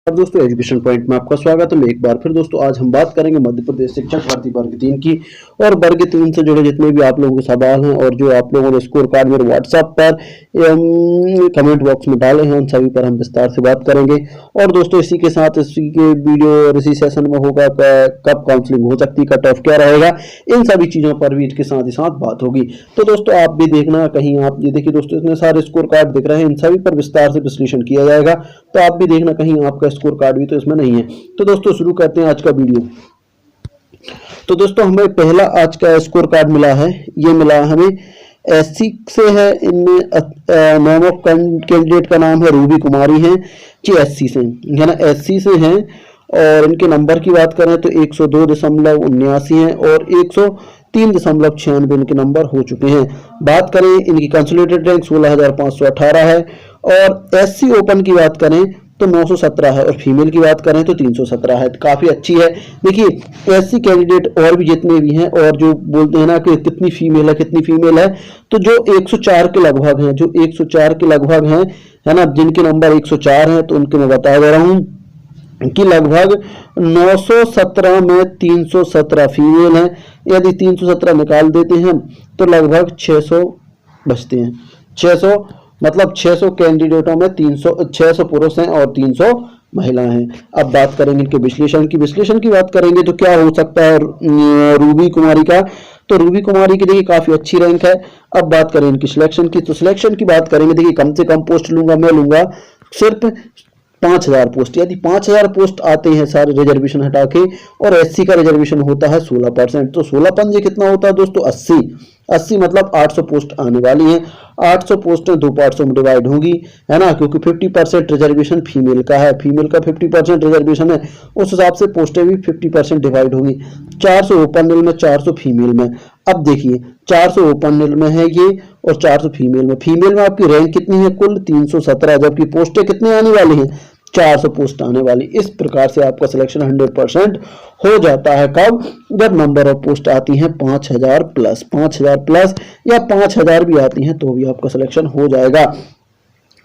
अब दोस्तों education point में आपका स्वागत है। एक बार फिर दोस्तों आज हम बात करेंगे मध्य प्रदेश शिक्षक भर्ती वर्ग 3 की। और वर्ग 3 से जुड़े जितने भी आप लोगों के सवाल हैं और जो आप लोगों ने स्कोर कार्ड मेरे व्हाट्सएप पर कमेंट बॉक्स में डाले हैं उन सभी पर हम विस्तार से बात करेंगे। और दोस्तों इसी के साथ इसी के वीडियो और इसी सेशन में होगा कब काउंसलिंग हो सकती है, कट ऑफ क्या रहेगा, इन सभी चीज़ों पर भी इसके साथ ही साथ बात होगी। तो दोस्तों आप भी देखना, कहीं आप ये देखिए दोस्तों इतने सारे स्कोर कार्ड दिख रहे हैं, इन सभी पर विस्तार से विश्लेषण किया जाएगा। तो आप भी देखना कहीं आपका स्कोर कार्ड भी तो इसमें नहीं है। तो दोस्तों शुरू करते हैं आज का वीडियो। तो दोस्तों हमें पहला आज का स्कोर कार्ड मिला है, ये मिला हमें एससी से है। इनमें नेम ऑफ कैंडिडेट का नाम है रूबी कुमारी है जी, एससी से है ना, एससी से हैं। और इनके नंबर की बात करें तो 102.79 है और 103.96 इनके नंबर हो चुके हैं। बात करें इनकी कंसोलिडेटेड रैंक 16,518 है। और एससी ओपन की बात करें तो 917 है और फीमेल की बात करें तो 317 है। तो काफ़ी अच्छी है। देखिए एससी कैंडिडेट और भी जितने भी हैं और जो बोलते हैं ना कि कितनी फीमेल है, तो जो 104 के लगभग हैं, जो 104 के लगभग हैं, है ना, जिनके नंबर 104 हैं, तो उनके मैं बता दे रहा हूँ कि लगभग 917 में 317 फीमेल हैं। यदि 317 निकाल देते हैं तो लगभग 600 बचते हैं। 600 मतलब 600 कैंडिडेटों में 600 पुरुष हैं और 300 महिलाएं हैं। अब बात करेंगे इनके विश्लेषण की बात करेंगे तो क्या हो सकता है रूबी कुमारी का। तो रूबी कुमारी की देखिए काफ़ी अच्छी रैंक है। अब बात करें इनकी सिलेक्शन की, तो सिलेक्शन की बात करेंगे, देखिए कम से कम पोस्ट मैं लूँगा सिर्फ 5,000 पोस्ट। यदि 5,000 पोस्ट आते हैं सारे रिजर्वेशन हटा के और एससी का रिजर्वेशन होता है 16%, तो 16 पंजे कितना होता है दोस्तों 80 मतलब 800 पोस्ट आने वाली हैं। 800 पोस्टें दो पार्ट्सों में डिवाइड होंगी, है ना, क्योंकि 50% रिजर्वेशन फीमेल का है, फीमेल का 50% रिजर्वेशन है, उस हिसाब से पोस्टें भी 50% डिवाइड होंगी। 400 ओपन मिल में, 400 फीमेल में। अब देखिए 400 ओपन मिल में है ये और 400 फीमेल में आपकी रैंक कितनी है कुल 317, जबकि पोस्टें कितनी आने वाली हैं 400 पोस्ट आने वाली। इस प्रकार से आपका सिलेक्शन 100% हो जाता है। कब? जब नंबर ऑफ पोस्ट आती हैं 5,000 प्लस या 5,000 भी आती हैं तो भी आपका सिलेक्शन हो जाएगा।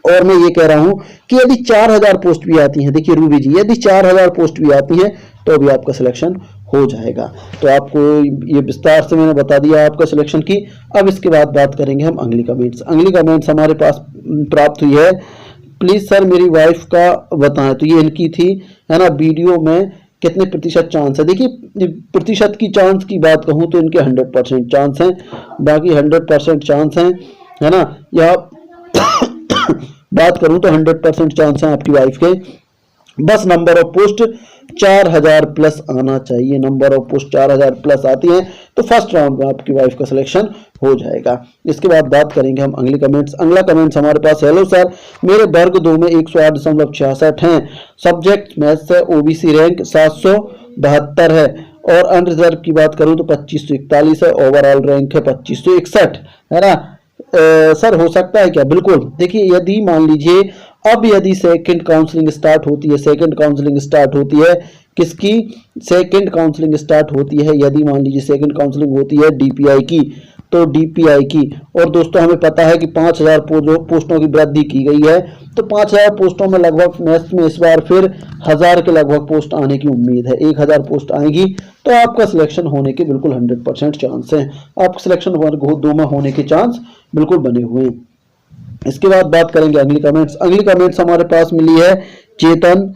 और मैं ये कह रहा हूं कि यदि 4,000 पोस्ट भी आती हैं, देखिए रूबी जी, यदि 4,000 पोस्ट भी आती हैं तो भी आपका सिलेक्शन हो जाएगा। तो आपको ये विस्तार से मैंने बता दिया आपका सिलेक्शन की। अब इसके बाद बात करेंगे हम अगली कमेंट्स हमारे पास प्राप्त हुई है। प्लीज सर मेरी वाइफ का बताएं, तो ये इनकी थी, है ना, वीडियो में कितने प्रतिशत चांस है। देखिए प्रतिशत की चांस की बात कहूँ तो इनके 100% चांस हैं, बाकी 100% चांस हैं, है ना। या बात करूं तो 100% चांस है आपकी वाइफ के। बस नंबर ऑफ पोस्ट 4,000 प्लस आना चाहिए। नंबर ऑफ पोस्ट 4,000 प्लस आती है तो फर्स्ट राउंड में आपकी वाइफ का सिलेक्शन हो जाएगा। इसके बाद बात करेंगे हम अगला कमेंट्स हमारे पास, हेलो सर मेरे वर्ग 2 में 108.66 हैं, सब्जेक्ट मैथ्स है, ओबीसी रैंक 772 है और अनरिजर्व की बात करूं तो 2541 है, ओवरऑल रैंक है 2561, है ना। सर हो सकता है क्या? बिल्कुल। देखिए यदि मान लीजिए अब यदि सेकंड काउंसलिंग स्टार्ट होती है, किसकी सेकंड काउंसलिंग स्टार्ट होती है, यदि मान लीजिए सेकंड काउंसलिंग होती है डीपीआई की, तो डीपीआई की, और दोस्तों हमें पता है कि 5,000 पोस्टों की वृद्धि की गई है, तो 5,000 पोस्टों में लगभग मैथ्स में इस बार फिर 1,000 के लगभग पोस्ट आने की उम्मीद है। 1,000 पोस्ट आएगी तो आपका सिलेक्शन होने के बिल्कुल 100% चांस है। आपका सिलेक्शन वर्ग 2 में होने के चांस बिल्कुल बने हुए हैं। इसके बाद बात करेंगे अगली कमेंट्स हमारे पास मिली है चेतन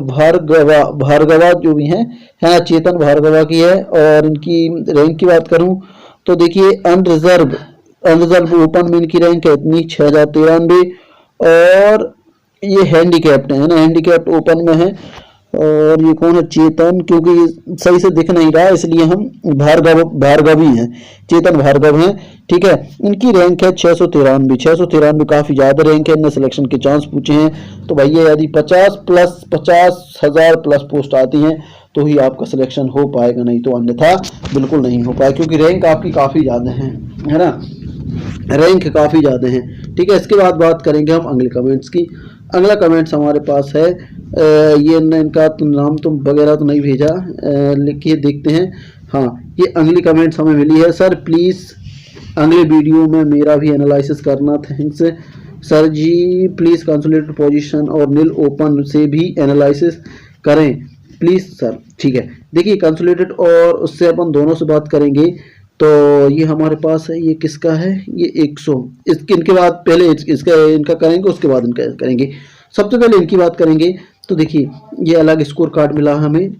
भार्गवा जो भी हैं, है ना, चेतन भार्गवा की है। और इनकी रैंक की बात करूं तो देखिए अनरिजर्व ओपन में इनकी रैंक है इतनी 6,093 और ये हैंडीकैप्ड है ना, हैंडीकैप्ड ओपन में है। और ये कौन है? चेतन, क्योंकि सही से दिख नहीं रहा इसलिए हम भार्गवी हैं, चेतन भार्गव हैं, ठीक है। इनकी रैंक है 693 काफ़ी ज़्यादा रैंक है। इनने सिलेक्शन के चांस पूछे हैं तो भैया यदि 50,000 प्लस पोस्ट आती हैं तो ही आपका सिलेक्शन हो पाएगा, नहीं तो अन्यथा बिल्कुल नहीं हो पाएगा, क्योंकि रैंक आपकी काफ़ी ज़्यादा है ना, रैंक काफ़ी ज़्यादा है, ठीक है। इसके बाद बात करेंगे हम अगले कमेंट्स की। अगला कमेंट्स हमारे पास है, ये इनका नाम तो वगैरह तो नहीं भेजा, लिखिए देखते हैं। हाँ, ये अगली कमेंट्स हमें मिली है, सर प्लीज़ अगले वीडियो में मेरा भी एनालिसिस करना, thanks. Sir ji please consolidated position और नील ओपन से भी एनालिसिस करें प्लीज़ सर। ठीक है, देखिए कंसोलिडेटेड और उससे अपन दोनों से बात करेंगे। तो ये हमारे पास है, ये किसका है, ये 100, इनके बाद पहले इसका इनका करेंगे, उसके बाद इनका करेंगे। सबसे पहले इनकी बात करेंगे। तो देखिए ये अलग स्कोर कार्ड मिला हमें।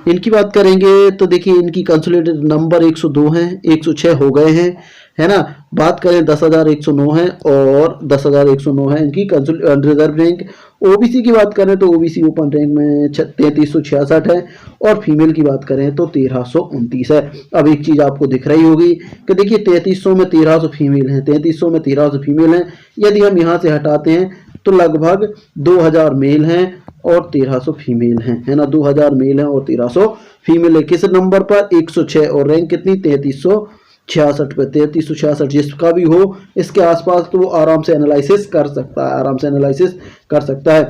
इनकी बात करेंगे तो देखिए इनकी कंसोलिडेटेड नंबर 102 हैं, 106 हो गए हैं, है ना। बात करें 10,109 है और 10,109 है इनकी रिजर्व रैंक। ओबीसी की बात करें तो ओबीसी ओपन रैंक में 3366 है और फीमेल की बात करें तो 1329 है। अब एक चीज़ आपको दिख रही होगी कि देखिए 3300 में 1300 फीमेल हैं, 3300 में 1300 फीमेल हैं। यदि हम यहाँ से हटाते हैं तो लगभग 2000 मेल हैं और 1300 फीमेल हैं, है ना। 2000 मेल हैं और 1300 फीमेल है। किस नंबर पर, 106 और रैंक कितनी, 3366 पे। 3366 जिसका भी हो इसके आसपास तो वो आराम से एनालिसिस कर सकता है, आराम से एनालिसिस कर सकता है।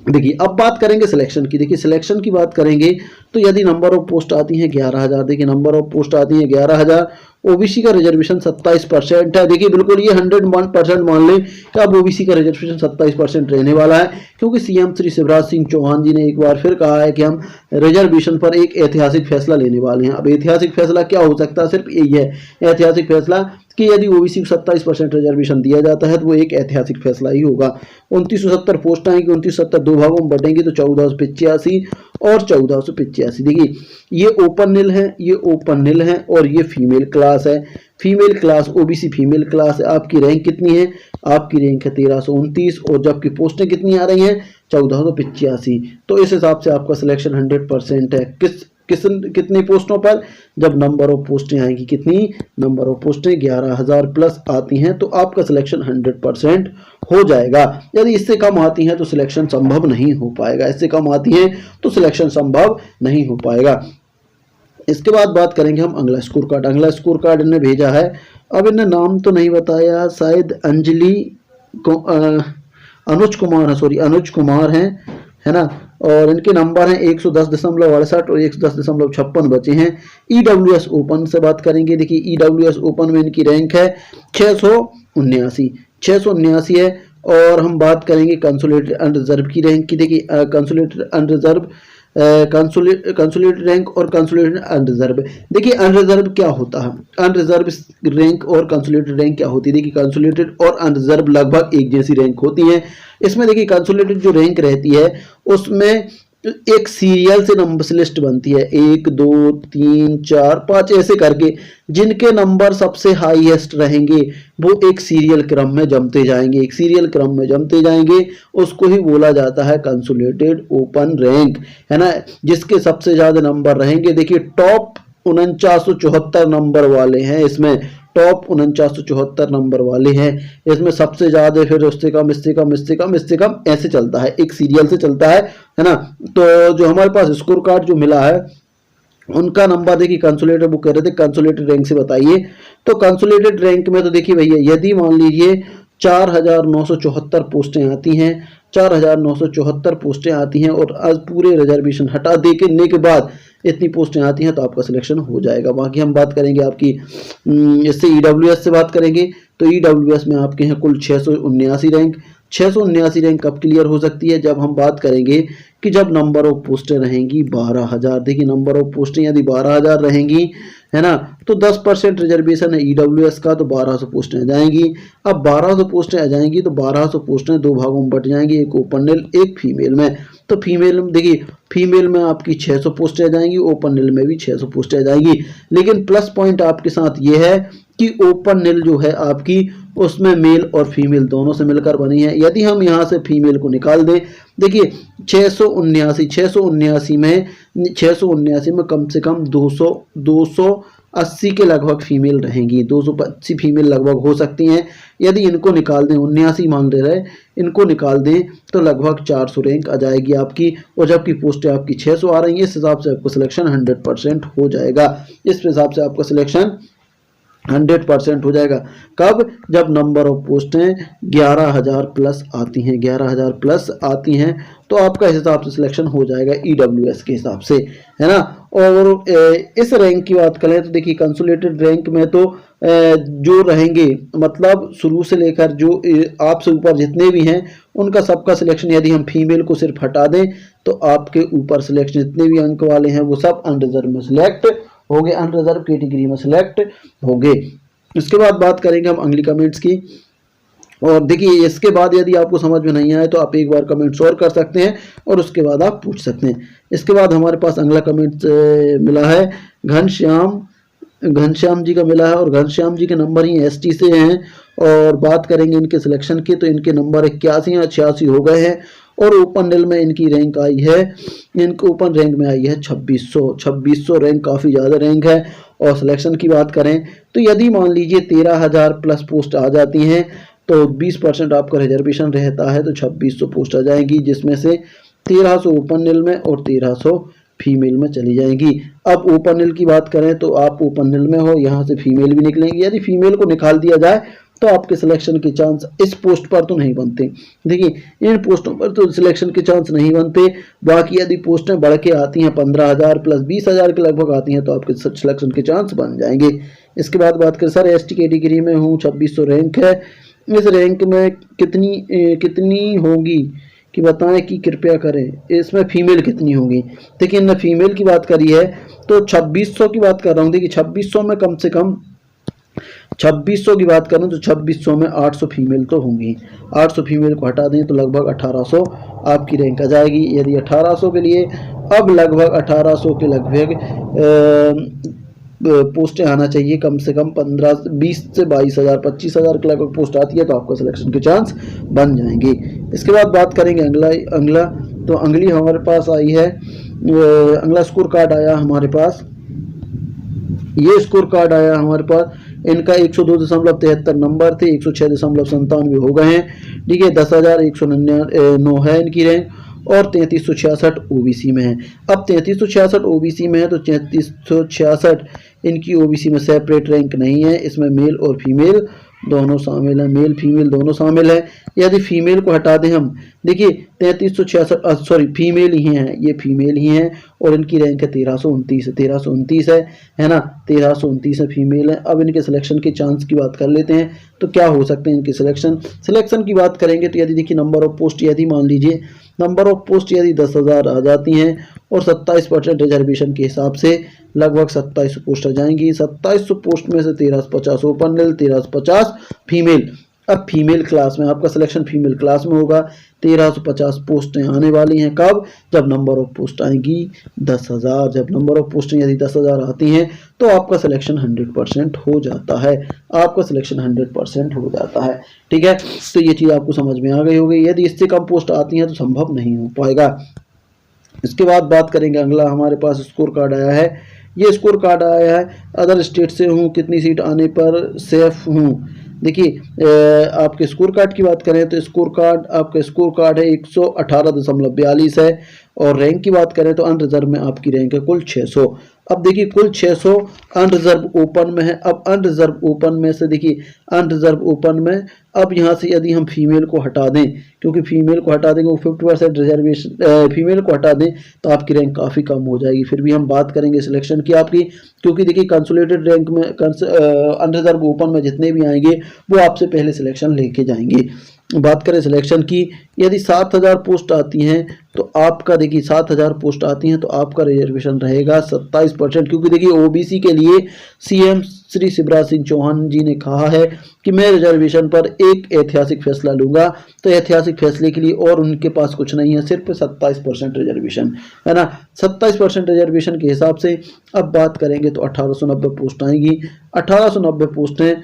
देखिए अब बात करेंगे सिलेक्शन की। देखिए सिलेक्शन की बात करेंगे तो यदि नंबर ऑफ पोस्ट आती हैं 11,000, देखिए नंबर ऑफ पोस्ट आती हैं 11,000। ओबीसी का रिजर्वेशन 27% है। देखिए बिल्कुल ये 101% मान लें कि अब ओबीसी का रिजर्वेशन 27% रहने वाला है, क्योंकि सीएम श्री शिवराज सिंह चौहान जी ने एक बार फिर कहा है कि हम रिजर्वेशन पर एक ऐतिहासिक फैसला लेने वाले हैं। अब ऐतिहासिक फैसला क्या हो सकता है, सिर्फ यही है ऐतिहासिक फैसला कि यदि ओबीसी को 27% रिजर्वेशन दिया जाता है तो वो एक ऐतिहासिक फैसला ही होगा। 2970 पोस्ट आएंगी, 2970 दो भागों में बढ़ेंगी तो 1485 और 1485। देखिए ये ओपन नील है, ये ओपन नील है और ये फीमेल क्लास है। Female class OBC female class है। आपकी रैंक कितनी है, आपकी रैंक है 1329 और जबकि पोस्टें कितनी आ रही हैं, 1485। तो इस हिसाब से आपका सिलेक्शन 100% है। कितनी पोस्टों पर, जब नंबर ऑफ पोस्टें आएंगी, कितनी नंबर ऑफ पोस्टें 11,000 प्लस आती हैं तो आपका सिलेक्शन 100% हो जाएगा। यदि इससे कम आती हैं तो सिलेक्शन संभव नहीं हो पाएगा, इससे कम आती हैं तो सिलेक्शन संभव नहीं हो पाएगा। इसके बाद बात करेंगे हम अगला स्कोर कार्ड। अगला स्कोर कार्ड इन्हें भेजा है, अब इन्हें नाम तो नहीं बताया, शायद अंजलि अनुज कुमार है, सॉरी अनुज कुमार हैं, है ना। और इनके नंबर हैं 110.68 और 110.56 बचे हैं। ईडब्ल्यूएस ओपन से बात करेंगे। देखिए ईडब्ल्यूएस ओपन में इनकी रैंक है 679 है। और हम बात करेंगे कंसोलिडेटेड अनरिजर्व की रैंक की। देखिए कंसोलिडेटेड अनरिजर्व, कंसोलिडेटेड रैंक और कंसोलिडेटेड अनरिजर्व। देखिए अनरिजर्व क्या होता है, अनरिजर्व रैंक और कंसोलिडेटेड रैंक क्या होती है। देखिए कंसोलिडेटेड और अनरिजर्व लगभग एक जैसी रैंक होती है। इसमें देखिए कंसोलिडेटेड जो रैंक रहती है उसमें एक सीरियल से नंबर से लिस्ट बनती है, 1 2 3 4 5 ऐसे करके, जिनके नंबर सबसे हाईएस्ट रहेंगे वो एक सीरियल क्रम में जमते जाएंगे, एक सीरियल क्रम में जमते जाएंगे। उसको ही बोला जाता है कंसोलिडेटेड ओपन रैंक, है ना। जिसके सबसे ज्यादा नंबर रहेंगे, देखिए टॉप 4974 नंबर वाले हैं, इसमें टॉप 4974 नंबर वाले हैं इसमें सबसे ज्यादा, फिर उससे कम, इससे कम, इससे कम, इससे कम, ऐसे चलता है, एक सीरियल से चलता है ना। तो जो हमारे पास स्कोर कार्ड जो मिला है उनका नंबर देखिए कंसोलिडेटेड, वो कह रहे थे कंसोलिडेटेड रैंक से बताइए। तो कंसोलिडेटेड रैंक में तो देखिए भैया यदि मान लीजिए 4,974 पोस्टें आती हैं, 4,974 पोस्टें आती हैं और आज पूरे रिजर्वेशन हटा देने के बाद इतनी पोस्टें आती हैं तो आपका सिलेक्शन हो जाएगा। बाकी हम बात करेंगे आपकी इससे ईडब्ल्यूएस से बात करेंगे। तो ईडब्ल्यूएस में आपके हैं कुल 679 रैंक। 679 रैंक कब क्लियर हो सकती है, जब हम बात करेंगे कि जब नंबर ऑफ पोस्टें रहेंगी 12,000। देखिए नंबर ऑफ पोस्टें यदि 12,000 रहेंगी, है ना, तो 10% रिजर्वेशन है ईडब्ल्यूएस का, तो 1200 पोस्टें आ जाएंगी। अब 1200 पोस्टें आ जाएंगी तो 1200 पोस्टें दो भागों में बट जाएंगी, एक ओपन नील एक फीमेल में। तो फीमेल में देखिए, फीमेल में आपकी 600 पोस्टें आ जाएंगी, ओपन नील में भी 600 पोस्टें आ जाएंगी। लेकिन प्लस पॉइंट आपके साथ ये है कि ओपन नील जो है आपकी उसमें मेल और फीमेल दोनों से मिलकर बनी है। यदि हम यहाँ से फीमेल को निकाल दें, देखिए 679 में कम से कम 280 के लगभग फीमेल रहेंगी, 280 फीमेल लगभग हो सकती हैं। यदि इनको निकाल दें, 79 मान ले रहे, इनको निकाल दें तो लगभग 400 रैंक आ जाएगी आपकी, और जबकि पोस्टें आपकी 600 आ रही हैं। इस हिसाब से आपको सिलेक्शन 100% हो जाएगा। इस हिसाब से आपका सिलेक्शन 100% हो जाएगा। कब, जब नंबर ऑफ पोस्टें 11,000 प्लस आती हैं, 11,000 प्लस आती हैं तो आपका इस हिसाब से सिलेक्शन हो जाएगा ईडब्ल्यूएस के हिसाब से, है ना। और इस रैंक की बात करें तो देखिए कंसोलिडेटेड रैंक में तो जो रहेंगे, मतलब शुरू से लेकर जो आपसे ऊपर जितने भी हैं उनका सबका सिलेक्शन, यदि हम फीमेल को सिर्फ हटा दें तो आपके ऊपर सिलेक्शन जितने भी अंक वाले हैं वो सब अनरिजर्व में सिलेक्ट हो गए, अनरिजर्व कैटेगरी में सिलेक्ट हो गए। इसके बाद बात करेंगे हम अगली कमेंट्स की। और देखिए इसके बाद यदि आपको समझ में नहीं आए तो आप एक बार कमेंट्स और कर सकते हैं और उसके बाद आप पूछ सकते हैं। इसके बाद हमारे पास अगला कमेंट मिला है घनश्याम जी का मिला है, और घनश्याम जी के नंबर ही एसटी से हैं। और बात करेंगे इनके सिलेक्शन की तो इनके नंबर 81 या 86 हो गए हैं और ओपन रेल में इनकी रैंक आई है, इनको ओपन रैंक में आई है 2600 रैंक, काफ़ी ज़्यादा रैंक है। और सिलेक्शन की बात करें तो यदि मान लीजिए 13,000 प्लस पोस्ट आ जाती हैं तो 20% आपका रिजर्वेशन रहता है, तो 2600 पोस्ट आ जाएंगी, जिसमें से 1300 ओपन रेल में और 1300 फीमेल में चली जाएंगी। अब ओपन रेल की बात करें तो आप ओपन रेल में हो, यहाँ से फीमेल भी निकलेंगी, यदि फीमेल को निकाल दिया जाए तो आपके सिलेक्शन के चांस इस पोस्ट पर तो नहीं बनते। देखिए इन पोस्टों पर तो सिलेक्शन के चांस नहीं बनते, बाकी यदि पोस्टें बढ़ के आती हैं 15,000 प्लस 20,000 के लगभग आती हैं तो आपके सिलेक्शन के चांस बन जाएंगे। इसके बाद बात करें सर एसटी कैटेगरी में हूँ, 2600 रैंक है, इस रैंक में कितनी होगी कि बताएं कि कृपया करें, इसमें फीमेल कितनी होगी। देखिए इन्होंने फीमेल की बात करी है तो 2600 की बात कर रहा हूँ। देखिए 2600 में कम से कम 2600 की बात करूं तो 2600 में 800 फीमेल तो होंगी, 800 फीमेल को हटा दें तो लगभग 1800 आपकी रैंक आ जाएगी। यदि 1800 के लिए अब लगभग 1800 के लगभग पोस्टें आना चाहिए, कम से कम 20 से 22,000 25,000 के लगभग पोस्ट आती है तो आपका सिलेक्शन के चांस बन जाएंगे। इसके बाद बात करेंगे अगला तो अगली हमारे पास आई है, अगला स्कोर कार्ड आया हमारे पास, ये स्कोर कार्ड आया हमारे पास, इनका 102.73 नंबर थे, 106.97 हो गए हैं। ठीक है, 10,109 है इनकी रैंक और 3366 ओबीसी में है। अब 3366 ओबीसी में है तो 3366 इनकी ओबीसी में सेपरेट रैंक नहीं है, इसमें मेल और फीमेल दोनों शामिल है, मेल फीमेल दोनों शामिल है। यदि फीमेल को हटा दें हम, देखिए 3366 सॉरी फीमेल ही हैं, ये फीमेल ही हैं और इनकी रैंक है 1329 है ना, 1329 है, फीमेल है। अब इनके सिलेक्शन के चांस की बात कर लेते हैं तो क्या हो सकते हैं इनके सिलेक्शन की बात करेंगे तो यदि देखिए नंबर ऑफ पोस्ट, यदि मान लीजिए नंबर ऑफ पोस्ट यदि 10,000 आ जाती हैं और 27% रिजर्वेशन के हिसाब से लगभग 2700 पोस्ट आ जाएंगी। 2700 पोस्ट में से 1350 ओपन रेल, 1350 फीमेल। अब फीमेल क्लास में आपका सिलेक्शन फीमेल क्लास में होगा, 1350 पोस्टें आने वाली हैं। कब? जब नंबर ऑफ पोस्ट आएंगी 10,000, जब नंबर ऑफ पोस्टें यदि 10,000 आती हैं तो आपका सिलेक्शन 100% हो जाता है, आपका सिलेक्शन 100% हो जाता है। ठीक है, तो ये चीज़ आपको समझ में आ गई होगी। यदि इससे कम पोस्ट आती हैं तो संभव नहीं हो पाएगा। इसके बाद बात करेंगे अगला हमारे पास स्कोर कार्ड आया है, ये स्कोर कार्ड आया है अदर स्टेट से हूँ, कितनी सीट आने पर सेफ हूँ। देखिए आपके स्कोर कार्ड की बात करें तो स्कोर कार्ड आपका स्कोर कार्ड है 118.42 है और रैंक की बात करें तो अनरिजर्व में आपकी रैंक है कुल 600। अब देखिए कुल 600 अनरिजर्व ओपन में है। अब अनरिजर्व ओपन में से देखिए अनरिजर्व ओपन में अब यहाँ से यदि हम फीमेल को हटा दें, क्योंकि फीमेल को हटा देंगे वो 50% रिजर्वेशन, फीमेल को हटा दें तो आपकी रैंक काफ़ी कम हो जाएगी। फिर भी हम बात करेंगे सिलेक्शन की आपकी, क्योंकि देखिए कंसोलिडेटेड रैंक में अनरिजर्व ओपन में जितने भी आएंगे वो आपसे पहले सिलेक्शन लेके जाएंगे। बात करें सिलेक्शन की, यदि 7,000 पोस्ट आती हैं तो आपका देखिए 7,000 पोस्ट आती हैं तो आपका रिजर्वेशन रहेगा 27%, क्योंकि देखिए ओबीसी के लिए सीएम श्री शिवराज सिंह चौहान जी ने कहा है कि मैं रिजर्वेशन पर एक ऐतिहासिक फैसला लूंगा। तो ऐतिहासिक फैसले के लिए और उनके पास कुछ नहीं है, सिर्फ 27% रिजर्वेशन है ना। 27% रिजर्वेशन के हिसाब से अब बात करेंगे तो 1890 पोस्ट आएंगी। 1890 पोस्टें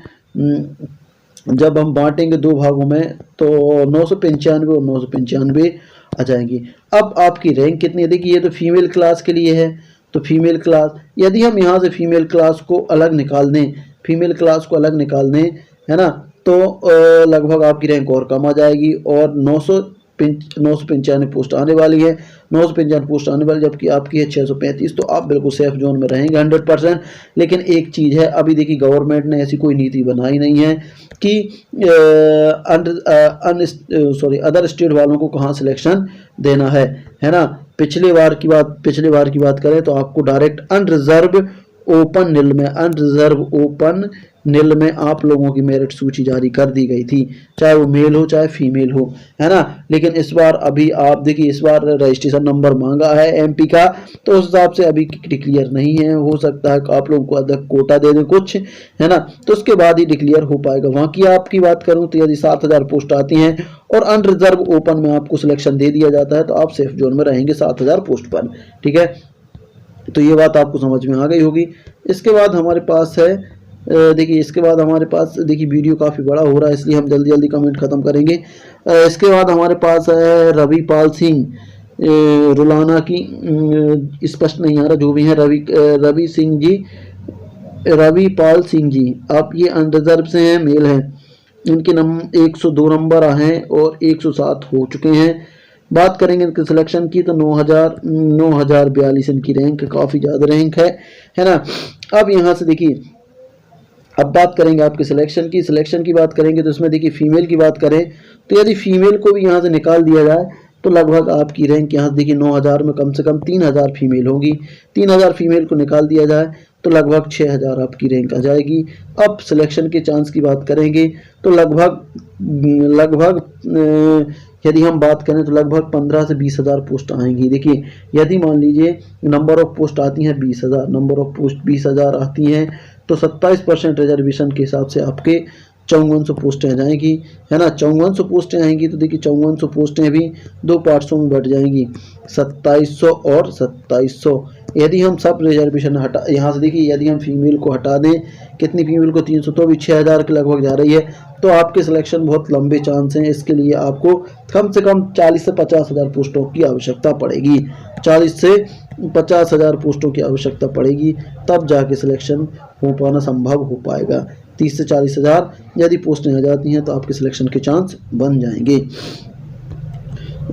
जब हम बांटेंगे दो भागों में तो 995 और 995 आ जाएंगी। अब आपकी रैंक कितनी है? देखिए ये तो फीमेल क्लास के लिए है, तो फीमेल क्लास यदि हम यहाँ से फीमेल क्लास को अलग निकाल दें, फीमेल क्लास को अलग निकाल दें है ना, तो लगभग आपकी रैंक और कम आ जाएगी और 995 पोस्ट आने वाली है, 995 पोस्ट आने वाली, जबकि आपकी है 635। तो आप बिल्कुल सेफ जोन में रहेंगे 100%। लेकिन एक चीज़ है, अभी देखिए गवर्नमेंट ने ऐसी कोई नीति बनाई नहीं है कि अदर स्टेट वालों को कहाँ सिलेक्शन देना है ना। पिछले बार की बात करें तो आपको डायरेक्ट अनरिजर्व ओपन नील में, अनरिजर्व ओपन नील में आप लोगों की मेरिट सूची जारी कर दी गई थी, चाहे वो मेल हो चाहे फीमेल हो, है ना। लेकिन इस बार अभी आप देखिए, इस बार रजिस्ट्रेशन नंबर मांगा है एमपी का, तो उस हिसाब से अभी डिक्लेयर नहीं है। हो सकता है आप लोगों को अधिक कोटा दे दें कुछ, है ना, तो उसके बाद ही डिक्लेयर हो पाएगा। वहाँ की आपकी बात करूँ तो यदि 7,000 पोस्ट आती हैं और अनरिजर्व ओपन में आपको सिलेक्शन दे दिया जाता है तो आप सेफ जोन में रहेंगे 7,000 पोस्ट पर, ठीक है। तो ये बात आपको समझ में आ गई होगी। इसके बाद हमारे पास है, देखिए इसके बाद हमारे पास, देखिए वीडियो काफ़ी बड़ा हो रहा है इसलिए हम जल्दी जल्दी कमेंट ख़त्म करेंगे। इसके बाद हमारे पास है रवि पाल सिंह रुलाना की, स्पष्ट नहीं आ रहा, जो भी है रवि सिंह जी, रवि पाल सिंह जी, आप ये अनरिजर्व से हैं, मेल हैं। इनके 102 नंबर हैं और 107 हो चुके हैं। बात करेंगे इनके सिलेक्शन की तो 9,042 इनकी रैंक, काफ़ी ज़्यादा रैंक है ना। अब यहाँ से देखिए, अब बात करेंगे आपके सिलेक्शन की बात करेंगे तो इसमें देखिए फीमेल की बात करें तो यदि फीमेल को भी यहाँ से निकाल दिया जाए तो लगभग आपकी रैंक यहाँ से देखिए 9,000 में कम से कम 3,000 फीमेल होगी। 3,000 फीमेल को निकाल दिया जाए तो लगभग 6,000 आपकी रैंक आ जाएगी। अब सिलेक्शन के चांस की बात करेंगे तो लगभग यदि हम बात करें तो लगभग 15 से 20,000 पोस्ट आएंगी। देखिए यदि मान लीजिए नंबर ऑफ पोस्ट आती हैं 20,000, नंबर ऑफ पोस्ट 20,000 आती हैं तो 27% रिजर्वेशन के हिसाब से आपके 5400 पोस्टें आ जाएंगी, है ना। 5400 पोस्टें आएंगी तो देखिए 5400 पोस्टें भी 2 पार्ट्सों में बढ़ जाएंगी, 2700 और 2700। यदि हम सब रिजर्वेशन हटा, यहाँ से देखिए यदि हम फीमेल को हटा दें, कितनी फीमेल को 300, तो भी 6,000 के लगभग जा रही है। तो आपके सिलेक्शन बहुत लंबे चांस हैं। इसके लिए आपको कम से कम 40 से 50,000 पोस्टों की आवश्यकता पड़ेगी, 40 से 50,000 पोस्टों की आवश्यकता पड़ेगी, तब जाके सिलेक्शन हो पाना संभव हो पाएगा। 30 से 40,000 यदि पोस्टें आ जाती हैं तो आपके सिलेक्शन के चांस बन जाएंगे।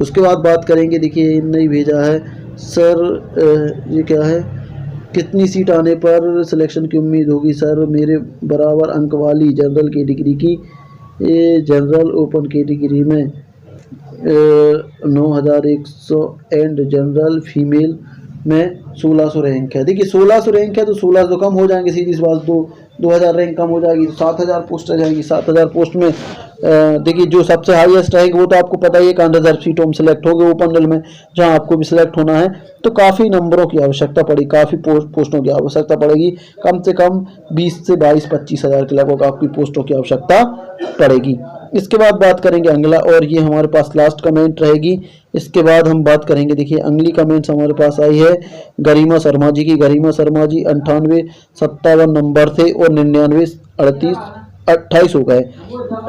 उसके बाद बात करेंगे, देखिए इन्होंने भेजा है सर, ये क्या है, कितनी सीट आने पर सिलेक्शन की उम्मीद होगी सर। मेरे बराबर अंक वाली जनरल कैटेगरी की, जनरल ओपन कैटेगरी में 9,100 एंड जनरल फीमेल में 1,600 रैंक है। देखिए 1,600 रैंक है तो 16 तो कम हो जाएंगे, सीधी सी बात, 2,000 रैंक कम हो जाएगी, 7,000 पोस्ट आ जाएगी। 7,000 पोस्ट में देखिए जो सबसे हाईएस्ट रहेगी वो तो आपको पता ही है, अनरिजर्व सीटों में सिलेक्ट हो गए ओपन नील में, जहां आपको भी सिलेक्ट होना है तो काफ़ी नंबरों की आवश्यकता पड़ेगी, काफ़ी पोस्टों की आवश्यकता पड़ेगी। कम से कम 20 से 22-25,000 के लगभग आपकी पोस्टों की आवश्यकता पड़ेगी। इसके बाद बात करेंगे अगला, और ये हमारे पास लास्ट कमेंट रहेगी। इसके बाद हम बात करेंगे, देखिए अगली कमेंट्स हमारे पास आई है गरिमा शर्मा जी की। गरिमा शर्मा जी 98-57 नंबर थे और 99-38 हो गए,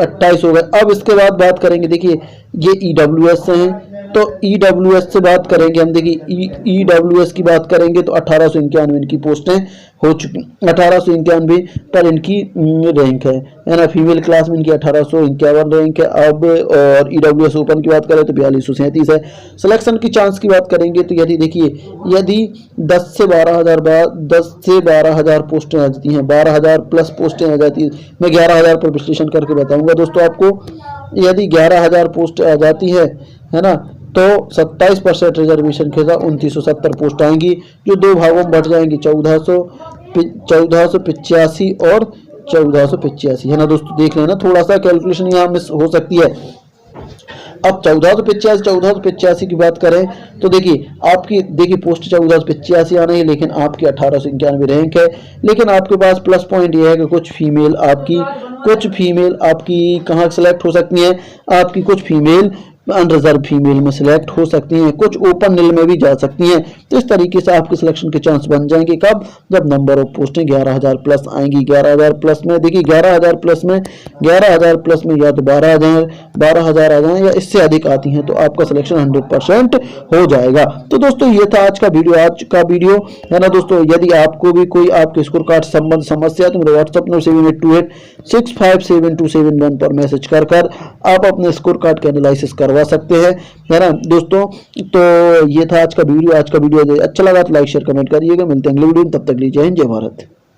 28 हो गए। अब इसके बाद बात करेंगे, देखिए ये ईडब्ल्यूएस से हैं तो ईडब्ल्यूएस से बात करेंगे हम। देखिए ईडब्ल्यूएस की बात करेंगे तो 1891 इनकी पोस्टें हो चुकी, 1891 पर इनकी रैंक है ना। फीमेल क्लास में इनकी 1851 रैंक है अब, और ईडब्ल्यूएस ओपन की बात करें तो 4237 है। सिलेक्शन की चांस की बात करेंगे तो यदि देखिए यदि 10 से 12,000 पोस्टें आ जाती हैं, 12,000 प्लस पोस्टें आ जाती हैं, मैं 11,000 पर विश्लेषण करके बताऊंगा दोस्तों आपको। यदि 11,000 पोस्ट आ जाती है ना, तो 27% रिजर्वेशन के साथ 2,970 पोस्ट आएंगी, जो 2 भागों में बढ़ जाएंगी, 1485 और 1485, है ना दोस्तों। देख लेना, थोड़ा सा कैलकुलेशन यहाँ मिस हो सकती है। अब 1485 की बात करें तो देखिए आपकी, देखिए पोस्ट 1485 आना है, लेकिन आपकी 1891 रैंक है। लेकिन आपके पास प्लस पॉइंट ये है कि कुछ फीमेल आपकी कहाँ सेलेक्ट हो सकती हैं, आपकी कुछ फीमेल अनरिजर्व फीमेल में सिलेक्ट हो सकती हैं, कुछ ओपन नील में भी जा सकती हैं। तो इस तरीके से आपके सिलेक्शन के चांस बन जाएंगे। कब? जब नंबर ऑफ पोस्टें 11,000 प्लस आएंगी। 11,000 प्लस में देखिए 11,000 प्लस में या तो 12,000 आ जाए या इससे अधिक आती हैं तो आपका सिलेक्शन 100% हो जाएगा। तो दोस्तों ये था आज का वीडियो, है ना दोस्तों। यदि आपको भी कोई आपके स्कोर कार्ड संबंध समस्या तो मेरे व्हाट्सएप नंबर 7828657271 पर मैसेज कर आप अपने स्कोर कार्ड के एनालिसिस करवा सकते हैं, है ना दोस्तों। तो ये था आज का वीडियो अच्छा लगा तो लाइक शेयर कमेंट करिएगा। मिलते हैं अगले वीडियो में, तब तक लीजिए जय हिंद जय भारत।